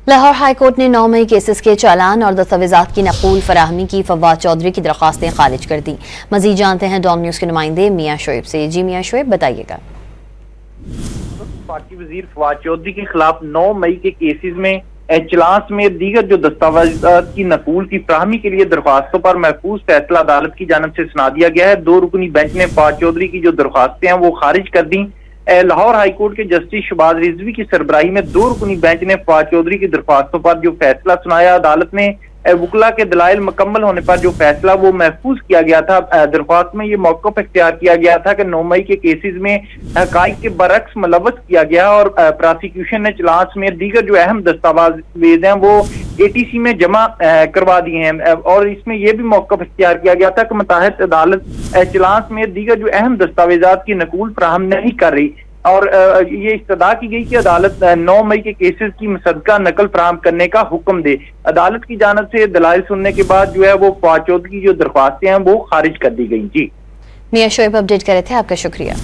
Lahore high court ने 9 मई cases के चालान और दस्तावेजात की नकूल फराहमी की फवाद चौधरी की दरख्वास्तें खारिज कर दी। मजीद जानते हैं डॉन न्यूज के नुमाइंदे मियां शोएब से। जी मियां शोएब, बताइएगा। पार्टी वजीर फवाद चौधरी के खिलाफ 9 मई के केसेस में चलान में दीगर जो दस्तावेजात की नकूल की फराहमी के लिए दरख्वास्तों पर महफूज फैसला अदालत की जानिब से सुना दिया गया है। 2 रुकनी बेंच ने फवाद चौधरी की जो दरख्वास्तें हैं वो खारिज कर दी। लाहौर हाई कोर्ट के जस्टिस शहबाज रिजवी की सरबराही में 2 रुकनी बेंच ने फवाद चौधरी की दरख्वास्तों पर जो फैसला सुनाया। अदालत ने वकला के दलाइल मुकम्मल होने पर जो फैसला वो महफूज किया गया था। दरख्वास्त में ये मौक़िफ़ इख्तियार किया गया था कि 9 मई के केसेस में हक़ाइक़ के बरक्स मुलव्वस किया गया और प्रोसिक्यूशन ने चलान में दीगर जो अहम दस्तावेज हैं वो ATC में जमा करवा दिए हैं और इसमें यह भी मौक़िफ़ इख्तियार किया गया था कि मुताहिद अदालत चलान में दीगर जो अहम दस्तावेजात की नकूल फराहम नहीं कर रही और ये इस्तदा की गई कि अदालत 9 मई के केसेस की मुसद्दका नकल फराहम करने का हुक्म दे। अदालत की जानिब से दलाइल सुनने के बाद जो है वो फवाद चौधरी की जो दरख्वास्तें हैं वो खारिज कर दी गई। जी मियां शोएब अपडेट कर रहे थे, आपका शुक्रिया।